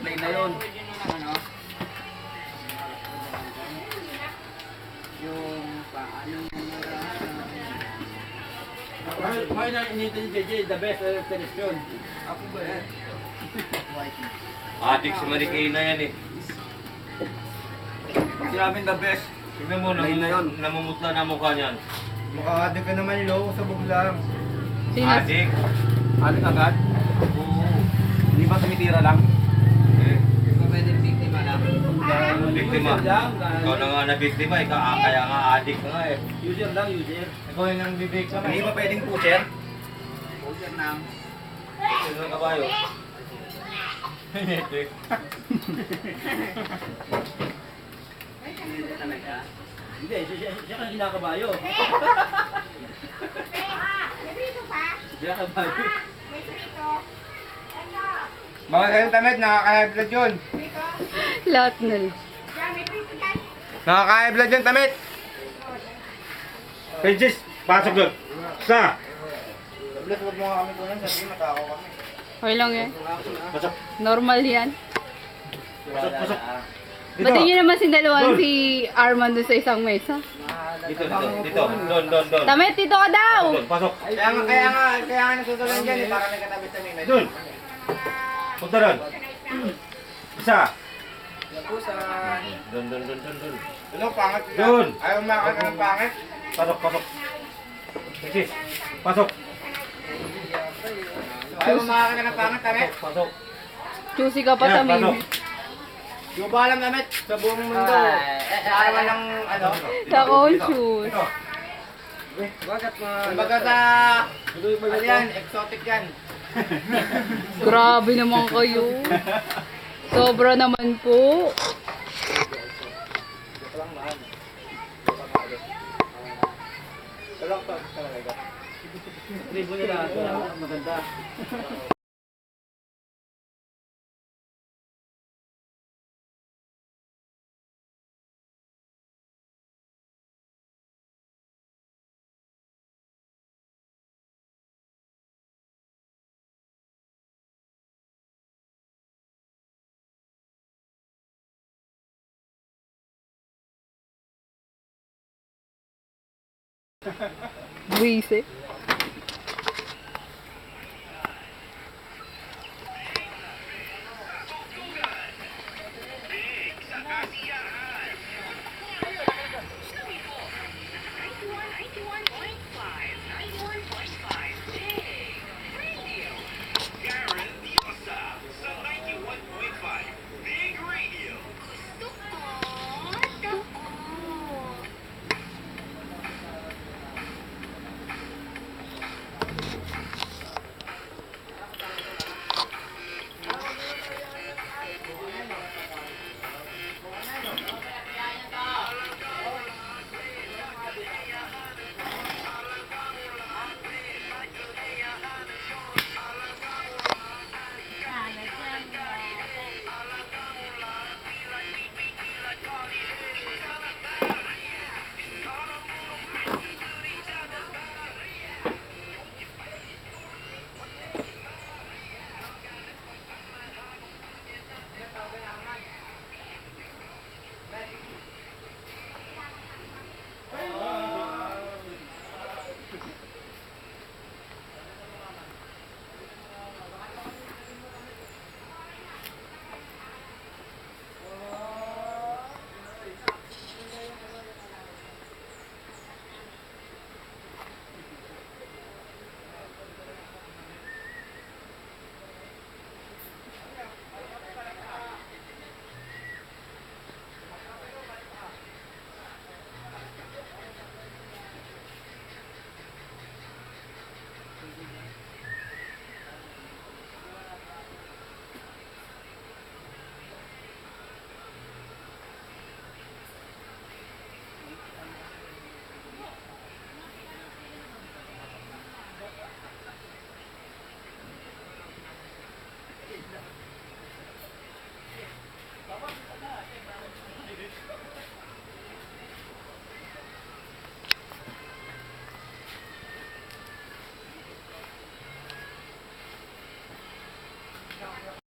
plain na yun. Ano? Yung paano May na initin ni JJ, the best selection. ako ba yan? Adik si Marikina yan eh. Pag sinabing the best, Tignan mo, Plain na yun. namumutla na mukha niyan. Makakadik ka naman lo, sabog lang. Adik. ating agad. Oo. Hindi ba tumitira lang? Eh, Hindi ba pwede biktima lang? biktima. Ikaw na nga na biktima, kaya nga adik ka nga eh. User lang, user. Ikaw yung nang bibig ka Hindi ba pwedeng pusher? Poser nang. Sino ng kabayo? Hindi. Hindi talaga. Hindi, siya kang kinakabayo. Siya kabayo. Baka kayong tamit, nakaka-high blood yun. Lahat nun. Nakaka-high blood yun, tamit. Princess, pasok doon. Sa! Tablet, huwag mo nga kami kunan, sabihin matakaw kami. Okay lang yan. Pasok. Normal yan. Pasok, pasok. Ba't yun naman sinaluan si Armand doon sa isang mesa? Dito. Doon. Tamit, dito ka daw! Doon, pasok. Kaya nga nasusulan dyan eh, para may katabi sa nila. Doon. Punta doon. Isa. Lapusan. Doon. Ano, pangit ka? Doon. Ayaw makakita ng pangit? Pasok. Princess, pasok. Ayaw makakita ng pangit, tamit. Pasok. Choosy ka pa, Yan, pasok. Tamim. Di ba alam, tamit, sa buong mundo. Para walang, ano, Ka-conscious. Ito. Bagat mga... kumbaga sa, ano yan, exotic yan. Grabe naman kayo. Sobra naman po. Tribo nila, maganda. Buwise.